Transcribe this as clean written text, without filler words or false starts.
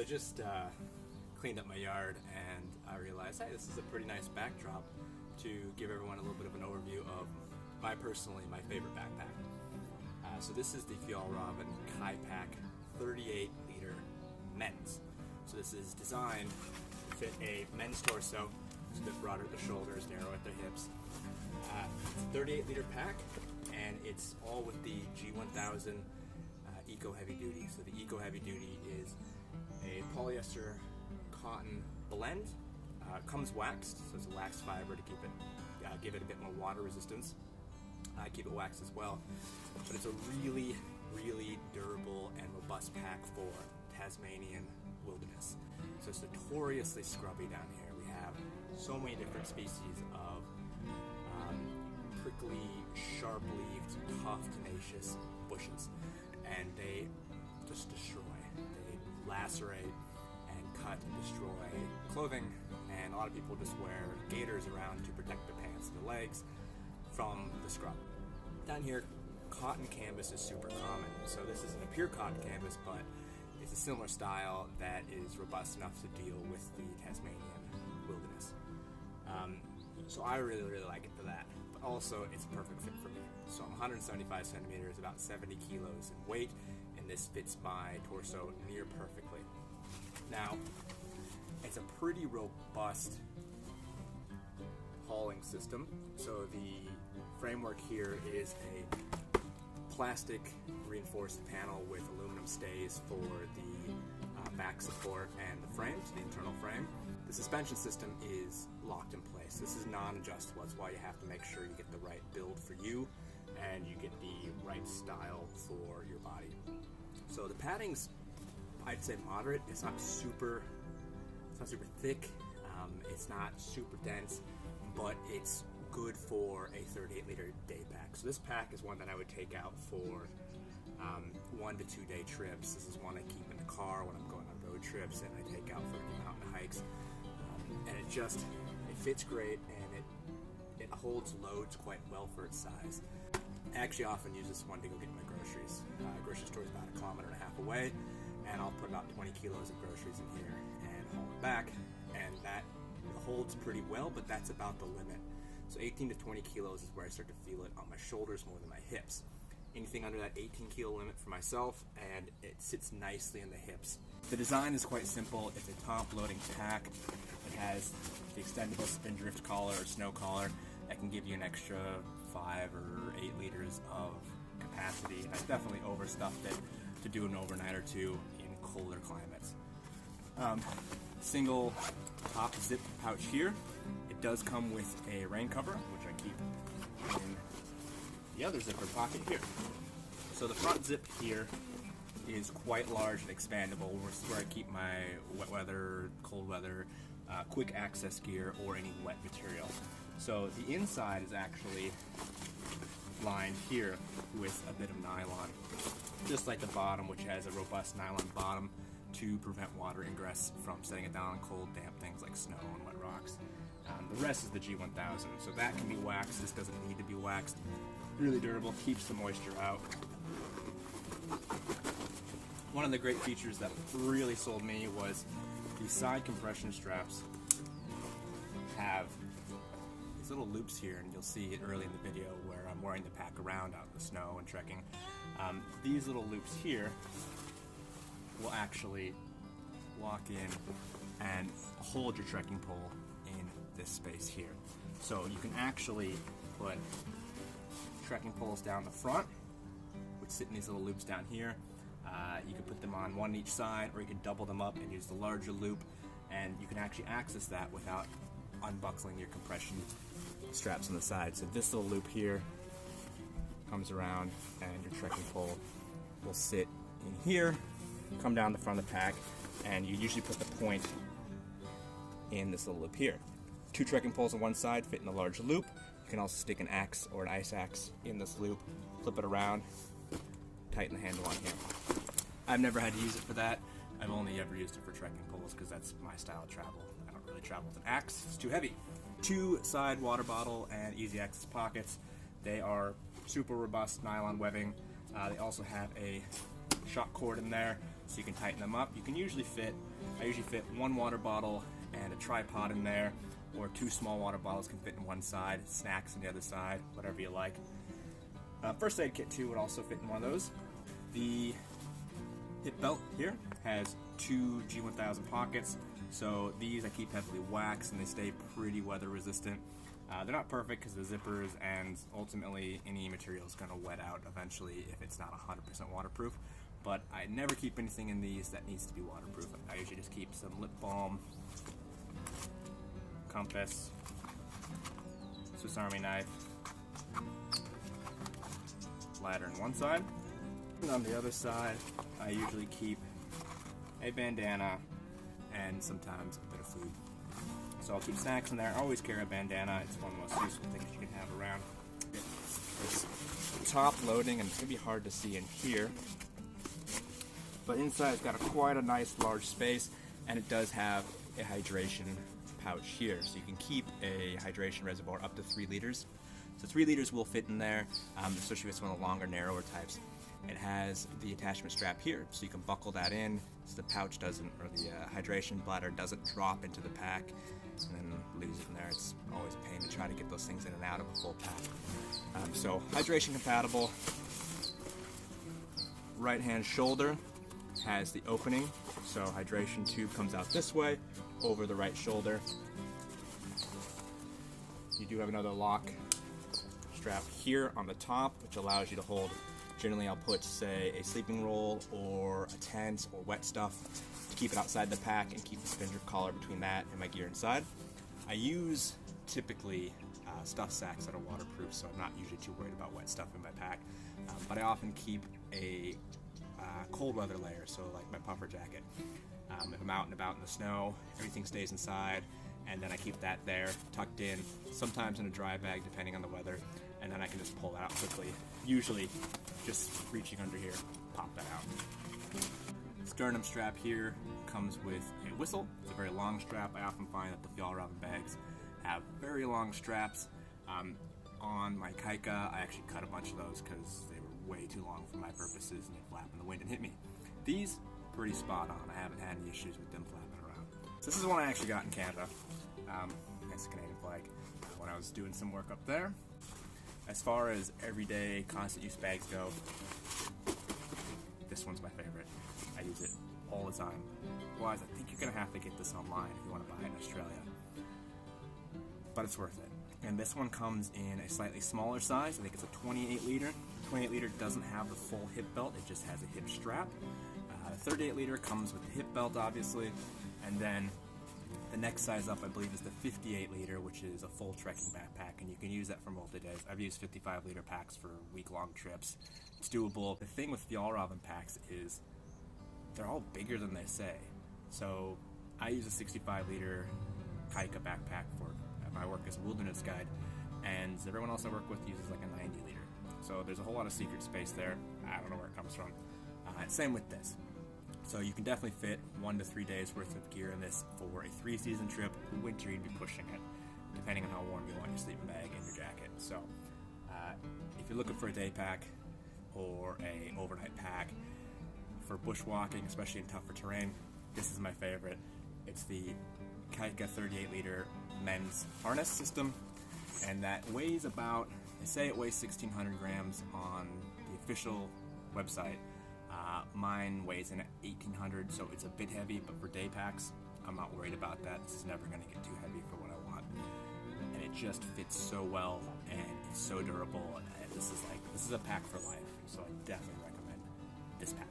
just cleaned up my yard and I realized, hey, this is a pretty nice backdrop to give everyone a little bit of an overview of my favorite backpack. So this is the Fjallraven Kaipak 38l men's. So this is designed to fit a men's torso. It's a bit broader at the shoulders, narrow at the hips. It's a 38l pack, and it's all with the G1000 Eco Heavy Duty. So the Eco Heavy Duty is a polyester cotton blend. Comes waxed, so it's a waxed fiber to keep it, give it a bit more water resistance. Keep it waxed as well. But it's a really, really durable and robust pack for Tasmanian wilderness. So it's notoriously scrubby down here. We have so many different species of prickly, sharp-leaved, tough, tenacious bushes, and they just destroy. They lacerate and cut and destroy clothing, and a lot of people just wear gaiters around to protect their pants and their legs from the scrub. Down here, cotton canvas is super common. So this isn't a pure cotton canvas, but it's a similar style that is robust enough to deal with the Tasmanian wilderness. So I really, really like it for that. But also, it's a perfect fit for me. So I'm 175 centimeters, about 70 kilos in weight, and this fits my torso near perfectly. Now, it's a pretty robust hauling system. So the framework here is a plastic reinforced panel with aluminum stays for the back support and the frame, so the internal frame. The suspension system is locked in place. This is non-adjustable. That's why you have to make sure you get the right build for you and you get the right style for your body. So the padding's, I'd say, moderate. It's not super thick. It's not super dense, but it's good for a 38l day pack. So this pack is one that I would take out for 1 to 2 day trips. This is one I keep in the car when I'm going on road trips, and I take out for mountain hikes. And it fits great, and it holds loads quite well for its size. I actually often use this one to go get my groceries. Grocery store is about 1.5 kilometers away, and I'll put about 20 kilos of groceries in here and haul it back, and that holds pretty well, but that's about the limit. So 18 to 20 kilos is where I start to feel it on my shoulders more than my hips. Anything under that 18 kilo limit for myself, and it sits nicely in the hips. The design is quite simple. It's a top-loading pack. It has the extendable spindrift collar or snow collar that can give you an extra 5 or 8 liters of capacity. I definitely overstuffed it to do an overnight or two in colder climates. Single top zip pouch here. It does come with a rain cover, which I keep in the other zipper pocket here. So the front zip here is quite large and expandable. This is where I keep my wet weather, cold weather, quick access gear, or any wet material. So the inside is actually lined here with a bit of nylon, just like the bottom, which has a robust nylon bottom to prevent water ingress from setting it down on cold, damp things like snow and wet rocks. The rest is the G1000, so that can be waxed. This doesn't need to be waxed. Really durable, keeps the moisture out. One of the great features that really sold me was the side compression straps have these little loops here, and you'll see it early in the video where I'm wearing the pack around out in the snow and trekking. These little loops here will actually lock in and hold your trekking pole in this space here. So you can actually put trekking poles down the front, which sit in these little loops down here. You can put them on one each side, or you can double them up and use the larger loop, and you can actually access that without unbuckling your compression straps on the side. So this little loop here comes around, and your trekking pole will sit in here, come down the front of the pack, and you usually put the point in this little loop here. 2 trekking poles on one side fit in the large loop. You can also stick an axe or an ice axe in this loop, flip it around, tighten the handle on here. I've never had to use it for that. I've only ever used it for trekking poles because that's my style of travel. I don't really travel with an axe, it's too heavy. 2 side water bottle and easy access pockets. They are super robust nylon webbing. They also have a shock cord in there so you can tighten them up. You can usually fit, I usually fit one water bottle and a tripod in there, or 2 small water bottles can fit in one side, snacks on the other side, whatever you like. First aid kit too would also fit in one of those. The hip belt here has 2 G1000 pockets, so these I keep heavily waxed and they stay pretty weather resistant. They're not perfect because the zippers and ultimately any material is going to wet out eventually if it's not 100% waterproof, but I never keep anything in these that needs to be waterproof. I usually just keep some lip balm, compass, Swiss Army knife, ladder on one side, and on the other side I usually keep a bandana and sometimes a bit of food. So I'll keep snacks in there. I always carry a bandana. It's one of the most useful things you can have around. It's top loading, and it's going to be hard to see in here, but inside it's got quite a nice large space, and it does have a hydration pouch here, so you can keep a hydration reservoir up to 3 liters. So 3 liters will fit in there, especially if it's one of the longer, narrower types. It has the attachment strap here, so you can buckle that in so the pouch doesn't, or the hydration bladder doesn't drop into the pack and then lose it in there. It's always a pain to try to get those things in and out of a full pack. So hydration compatible. Right hand shoulder has the opening, so hydration tube comes out this way over the right shoulder. You do have another lock strap here on the top, which allows you to hold. Generally I'll put, say, a sleeping roll or a tent or wet stuff to keep it outside the pack and keep the spindrift collar between that and my gear inside. I use typically stuff sacks that are waterproof, so I'm not usually too worried about wet stuff in my pack, but I often keep a cold weather layer, so like my puffer jacket. If I'm out and about in the snow, everything stays inside, and then I keep that there tucked in, sometimes in a dry bag depending on the weather, and then I can just pull that out quickly. Usually just reaching under here, pop that out. Sternum strap here comes with a whistle. It's a very long strap. I often find that the Fjallraven bags have very long straps. On my Kaika, I actually cut a bunch of those because they were way too long for my purposes and they'd flap in the wind and hit me. These, pretty spot on. I haven't had any issues with them flapping around. So this is one I actually got in Canada. It's a Canadian flag when I was doing some work up there. As far as everyday constant use bags go, this one's my favorite. I use it all the time. Otherwise, I think you're going to have to get this online if you want to buy it in Australia. But it's worth it. And this one comes in a slightly smaller size. I think it's a 28 liter. 28 liter doesn't have the full hip belt, it just has a hip strap. 38 liter comes with the hip belt, obviously. And then the next size up, I believe, is the 58 liter, which is a full trekking backpack, and you can use that for multi-days. I've used 55 liter packs for week-long trips. It's doable. The thing with Fjallraven packs is they're all bigger than they say. So I use a 65 liter Kaika backpack for my work as a wilderness guide, and everyone else I work with uses like a 90 liter. So there's a whole lot of secret space there. I don't know where it comes from. Same with this. So you can definitely fit 1 to 3 days worth of gear in this for a 3-season trip. In winter, you'd be pushing it, depending on how warm you want your sleeping bag and your jacket. So if you're looking for a day pack or a overnight pack for bushwalking, especially in tougher terrain, this is my favorite. It's the Kaika 38 liter men's harness system, and that weighs about, they say it weighs 1,600 grams on the official website. Mine weighs in at 1,800, so it's a bit heavy, but for day packs, I'm not worried about that. This is never going to get too heavy for what I want. And it just fits so well, and it's so durable. And this is a pack for life, so I definitely recommend this pack.